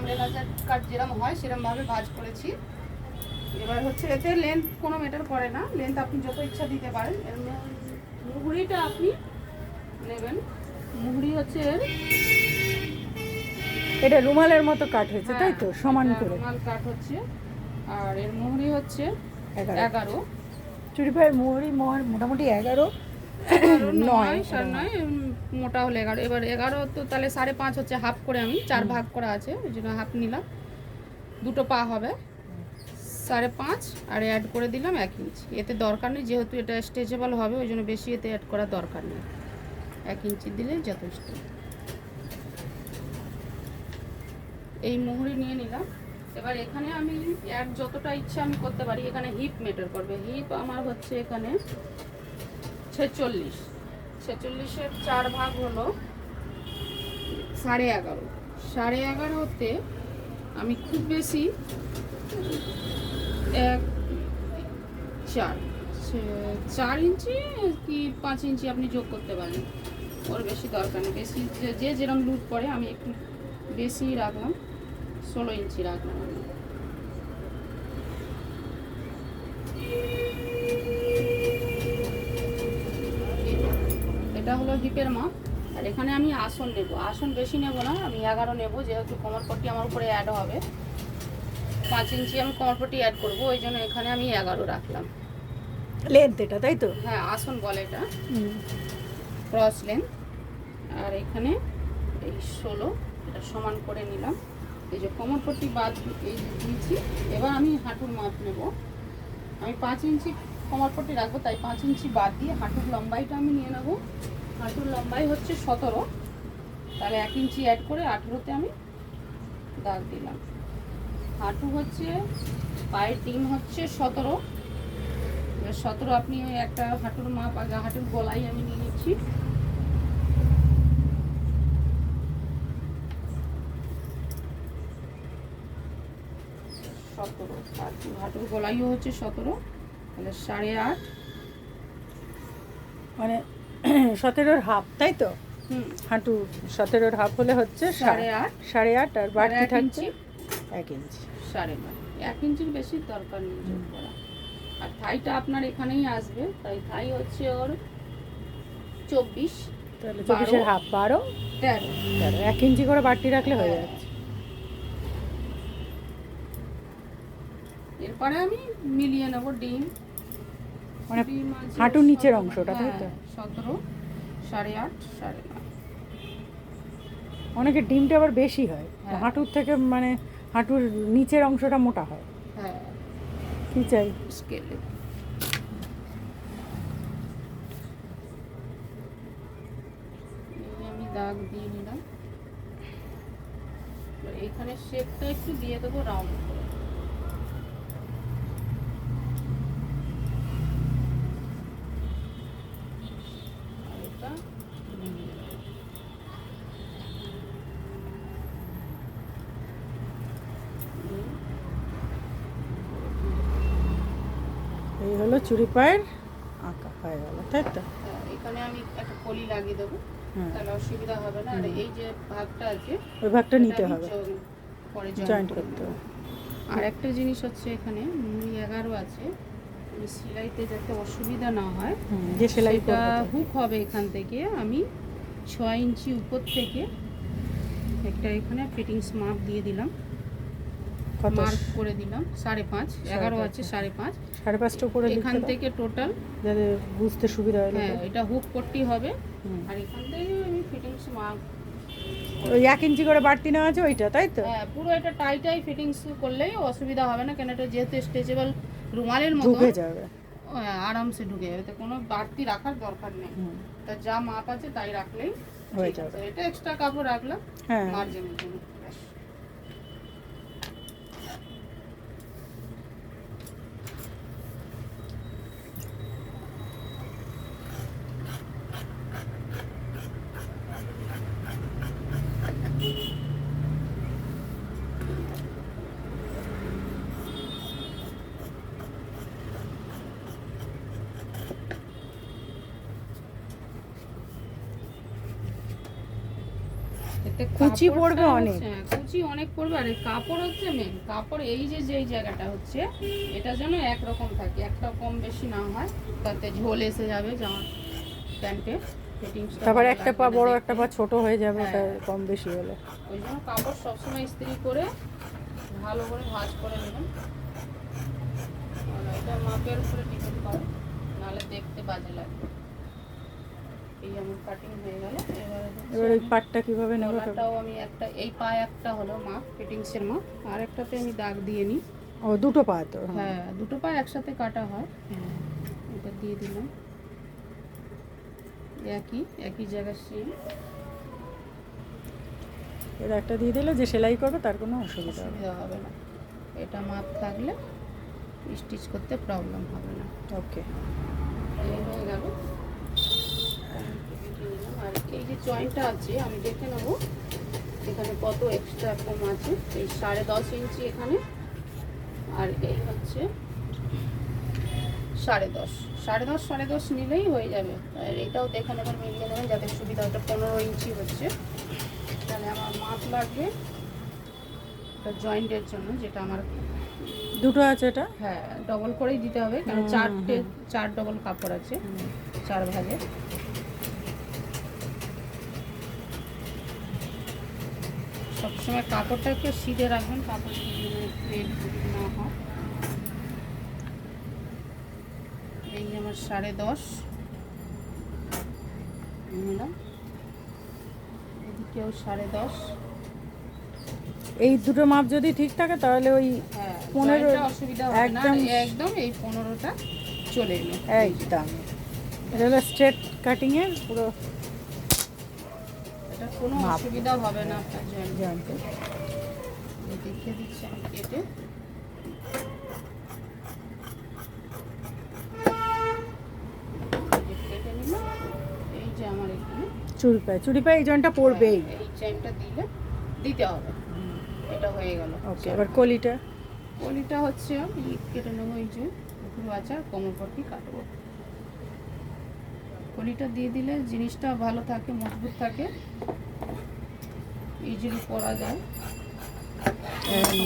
আমরেলা কাট যেরকম হয় সেরকমভাবে ভাঁজ করেছি। এবার হচ্ছে এতে লেন্থ কোনো ম্যাটার করে না, লেন্থ আপনি যত ইচ্ছা দিতে পারেন। এর মুহুরিটা আপনি নেবেন, মুহুরি হচ্ছে এটা রুমালের মতো কাট হয়েছে তাই তো, সমান করে রুমাল কাট হচ্ছে। আর এর মুহুরি হচ্ছে 11। চুড়ি পায়ের মুহুরি মোটামুটি 11, 9 9 মোটা হলে 11। এবার 11 তো তাহলে 5.5 হচ্ছে, হাফ করে আমি 4 ভাগ করা আছে, ওই জন্য হাফ নিলাম। দুটো পা হবে 5.5, আর অ্যাড করে দিলাম 1 ইঞ্চি। এতে দরকার নেই, যেহেতু এটা স্ট্রেচেবল হবে ওই জন্য বেশি এতে অ্যাড করার দরকার নেই, 1 ইঞ্চি দিলে যথেষ্ট। এই মুহুরি নিয়ে নিলাম। এবার এখানে আমি অ্যাড যতটা ইচ্ছা আমি করতে পারি। এখানে হিপ মেটার করবে, হিপ আমার হচ্ছে এখানে 46। 46-এর 4 ভাগ হলো 11.5। 11.5-তে আমি খুব বেশি 4 ইঞ্চি কি 5 ইঞ্চি আপনি যোগ করতে পারেন, ওর বেশি দরকার নেই। বেশি যে যেরকম লুজ পড়ে, আমি একটু বেশি রাখলাম, 16 ইঞ্চি রাখলাম আমি। এটা হলো হিপের মাপ। আর এখানে আমি আসন নেব, আসন বেশি নেব না, আমি 11 নেব, যেহেতু কোমরপট্টি আমার উপরে অ্যাড হবে। 5 ইঞ্চি আমি কোমরপট্টি অ্যাড করবো, ওই জন্য এখানে আমি 11 রাখলাম লেন্থ এটা তাই তো। হ্যাঁ, আসন বলে এটা, ক্রস লেন্থ। আর এখানে এই 16, এটা সমান করে নিলাম। এই যে কোমরপট্টি বাদ এই দিয়েছি। এবার আমি হাঁটুর মাপ নেব। আমি 5 ইঞ্চি কোমরপট্টি রাখবো, তাই 5 ইঞ্চি বাদ দিয়ে হাঁটুর লম্বাইটা আমি নিয়ে নেব। হাঁটুর লম্বাই হচ্ছে 17, তাহলে 1 ইঞ্চি অ্যাড করে 18-তে আমি দাগ দিলাম। হাঁটু হচ্ছে, পায়ের ডিম হচ্ছে 17। 17 আপনি ওই একটা হাঁটুর মাপ, আগে হাঁটুর গলাই আমি নিয়ে নিচ্ছি। হাঁটুর গলাইও হচ্ছে 17, তাহলে 8.5, মানে 17-এর হাফ তাই তো। হাঁটু 17-এর হাফ হলে হচ্ছে 8.5, আর বাড়তি থাকছে 1 ইঞ্চি। 9.5, 1 ইঞ্চির বেশি দরকার নেই যোগ করা। আর থাইটা আপনার এখানেই আসবে, তাই থাই হচ্ছে ওর 24, তাহলে 24-এর হাফ 12, 13, 1 ইঞ্চি করে বাড়তি রাখলে হয়ে যাচ্ছে। এরপরে আমি মিলিয়ে নেব ডিম, মানে হাঁটুর নিচের অংশটা তাই তো। 17, 8.5, 9.5। অনেকের ডিমটা আবার বেশি হয়, হাঁটুর থেকে, মানে হাঁটুর নিচের অংশটা মোটা হয়। হ্যাঁ, কি চাই স্কেলে আমি দাগ দিয়ে নিলাম। এইখানে শেপটা একটু দিয়ে দেবো রাউন্ড করে। এই হলো চুড়ি পায়ের আঁকা হয়ে গেল তাই তো। এখানে আমি একটা কলি লাগিয়ে দেবো, তাহলে অসুবিধা হবে না। আর এই যে ভাগটা আছে, ওই ভাগটা নিতে হবে, পরে জয়েন্ট করতে হবে। আর একটা জিনিস হচ্ছে, এখানে 11 আছে, সেলাইতে যাতে অসুবিধা না হয়, যে সেলাইটা হুক হবে এখান থেকে আমি 6 ইঞ্চি উপর থেকে একটা এখানে ফিটিংস মাপ দিয়ে দিলাম, মার্ক করে দিলাম 5.5। 11 আছে 5.5, 5.5টা করে এখান থেকে টোটাল, যাতে বুঝতে সুবিধা হয়। হ্যাঁ, এটা হুক পট্টি হবে। আর এখান থেকে আমি ফিটিংস মার্ক, ওই 1 ইঞ্চি করে বাড়তি নেওয়া আছে ওইটা তাই তো। হ্যাঁ, পুরো এটা টাইটাই ফিটিংস করলেই অসুবিধা হবে না, কেন এটা যেহেতু স্ট্রেচেবল রুমালের মতো ঢুকে যাবে, আরামসে ঢুকে যাবে, তো কোনো বাড়তি রাখার দরকার নেই। তা যা মাপ আছে তাই রাখলেই হয়ে যাবে। এটা এক্সট্রা কাপড় রাখলাম মার্জিনের জন্য। এতে কুচি কাপড়টা পড়বে হচ্ছে- অনেক। হ্যাঁ, কুচি অনেক পড়বে। আর এই কাপড় হচ্ছে মেন কাপড়, এই যে যেই জায়গাটা হচ্ছে এটা যেন একরকম থাকে, একটা কম বেশি না হয়, তাতে ঝোল এসে যাবে জামা প্যান্টে ফিটিংস। তারপর একটা পা বড় একটা পা ছোট হয়ে যাবে, ওটা হ্যাঁ। কম বেশি হলে। ওই জন্য কাপড় সবসময় ইস্ত্রি করে ভালো করে ভাঁজ করে নেবেন। আর এটা মাপের উপরে ডিপেন্ড করে, নাহলে দেখতে বাজে লাগবে। এই আমার কাটিং হয়ে গেল। এবার ওই পাটটা কিভাবে নেবো? গলাটাও আমি একটা, এই পায়ে একটা হলো মাপ, ফিটিংসের মাপ, আর একটাতে আমি দাগ দিয়ে নিই। ও দুটো পা তো? হ্যাঁ, দুটো পায়ে একসাথে কাটা হয়। এটা দিয়ে দিলাম, একই জায়গায় সেম। এর একটা দিয়ে দিলে যে সেলাই করবে তার কোনো অসুবিধা হবে না। অসুবিধা হবে না, এটা মাপ থাকলে স্টিচ করতে প্রবলেম হবে না। ওকে, এই হয়ে গেল। আর এই যে জয়েন্টটা আছে আমি দেখে নেবো এখানে কত এক্সট্রা কম আছে। এই 10.5 ইঞ্চি এখানে, আর এই হচ্ছে 10.5 নিলেই হয়ে যাবে। আর এটাও দেখে নেবেন, মিলিয়ে নেবেন যাতে সুবিধা। ওটা 15 ইঞ্চি হচ্ছে, তাহলে আমার মাপ লাগবে এটা জয়েন্টের জন্য, যেটা আমার দুটো আছে এটা। হ্যাঁ ডবল করেই দিতে হবে, কারণ 4 ডবল কাপড় আছে, 4 ভাগে। সবসময় কাপড়টা একটু সিধে রাখবেন, কাপড় ফেড না হয়। এই আমার 10.5 নিলাম, এদিকেও 10.5। এই দুটো মাপ যদি ঠিক থাকে তাহলে ওই হ্যাঁ 15 অসুবিধা হবে না, একদম এই 15টা চলে এলো একদম। এটা হলো স্ট্রেট কাটিং এর পুরো, এটা কোনো মাপ। অসুবিধা হবে না আপনার জানতে। দেখিয়ে দিচ্ছি আমি কেটে। কেটে নিলাম। এই যে আমার এখানে চুড়ি পায়ে এই জয়েন্টটা পড়বেই। এই চেইনটা দিতে হবে। এটা হয়ে গেল। ওকে, এবার কলিটা। কলিটা হচ্ছে আমি কেটে নেবো, এই যে পুরো আচার কোমর পট্টি কাটবো। কলিটা দিয়ে দিলে জিনিসটা ভালো থাকে, মজবুত থাকে, ইজিলি পরা যায়।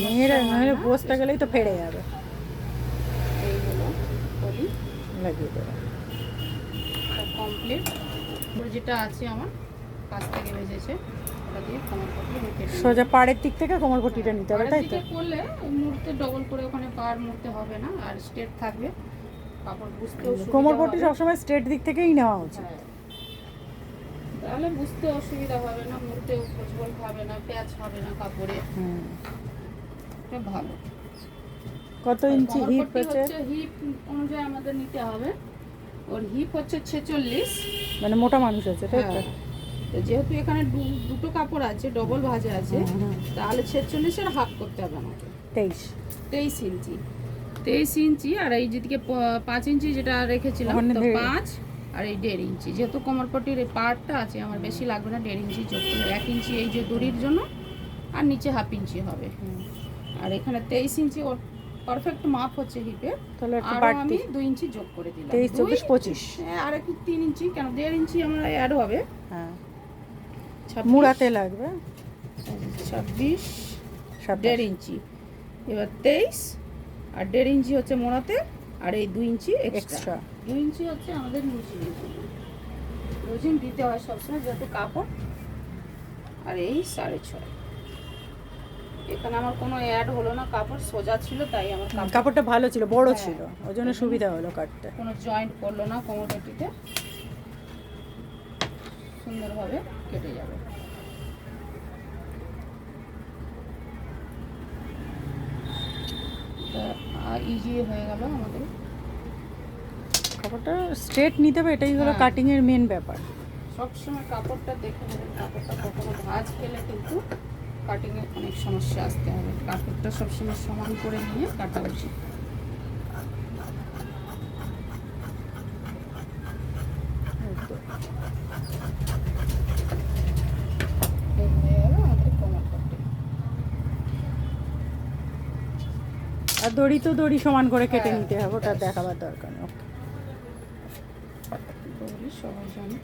মেয়েরা নাহলে বসতে গেলেই তো ফেড়ে যাবে। এই হলো কলি লাগিয়ে দেবে। কমপ্লিট। যেটা আছে আমার কাছ থেকে বেজেছে, ওটা দিয়ে কোমর পট্টি আমি কেটে নেবো। সোজা পাড়ের দিক থেকে কোমর পট্টিটা নিতে হবে, তাই তো? পাড়ের দিকে করলে মুড়তে ডবল করে ওখানে পাড় মুড়তে হবে না, আর স্ট্রেট থাকবে কাপড়, বুঝতেও সুবিধা কোমর পট্টি হবে। সবসময় স্ট্রেট দিক থেকেই নেওয়া উচিত। হ্যাঁ, তাহলে বুঝতে অসুবিধা হবে না, মুড়তেও প্রচুর হবে না, প্যাচ হবে না কাপড়ে। এটা ভালো। কত ইঞ্চি কোমর হিপ পট্টি আছে? হচ্ছে হিপ অনুযায়ী আমাদের নিতে হবে। ওর হিপ হচ্ছে 46। মানে মোটা মানুষ আছে, তাই তো? হ্যাঁ, তো যেহেতু এখানে দুটো কাপড় আছে, ডবল ভাঁজে আছে, তাহলে 46 এর হাফ করতে হবে আমাকে। 23 ইঞ্চি। 23 ইঞ্চি, আর এই যেদিকে 5 ইঞ্চি যেটা রেখেছিলাম, ওখানে তো 1.5 5 আর এই 1.5 ইঞ্চি। যেহেতু কোমরপট্টির এই পার্টটা আছে আমার বেশি লাগবে না, 1.5 ইঞ্চি যোগ করে 1 ইঞ্চি এই যে দড়ির জন্য, আর নিচে হাফ ইঞ্চি হবে। আর এখানে 23 ইঞ্চি ওর পারফেক্ট মাপ হচ্ছে হিপে। তাহলে একটু আর বাড়তি আমি 2 ইঞ্চি যোগ করে দিলাম। 23, 24, 25। হ্যাঁ, আর একটু 3 ইঞ্চি, কেন 1.5 ইঞ্চি আমার অ্যাড হবে। হ্যাঁ, 26, মুড়াতে লাগবে 26, 27। 1.5 ইঞ্চি। এবার 23 আর 1.5 ইঞ্চি হচ্ছে মোড়াতে, আর এই 2 ইঞ্চি এক্সট্রা। এক্সট্রা 2 ইঞ্চি হচ্ছে আমাদের লুজিং দিতে হয় সবসময়, যেহেতু কাপড়। আর এই 6.5। এখানে আমার কোনো অ্যাড হলো না, কাপড় সোজা ছিল, তাই আমার কাপড়টা ভালো ছিল, বড় হ্যাঁ, ছিল, ওই জন্য সুবিধা হলো কাটতে। কোনো জয়েন্ট পড়লো না কোমরপট্টিতে, সুন্দরভাবে কেটে যাবে। ইজি হয়ে গেল আমাদের। কাপড়টা স্ট্রেট নিতে হবে, এটাই হলো হ্যাঁ। কাটিং এর মেন ব্যাপার। সবসময় কাপড়টা দেখে নেবেন, কাপড়টা কখনো ভাঁজ খেলে কিন্তু কাটিংয়ে অনেক সমস্যা আসতে হবে। কাপড়টা সবসময় সমান করে নিয়ে কাটা উচিত। এই হয়ে গেল আমাদের কোমরপট্টি। আর দড়ি তো দড়ি সমান করে কেটে হ্যাঁ, নিতে হবে, ওটা ব্যাস। দেখাবার দরকার নেই। দড়ি সবাই জানে।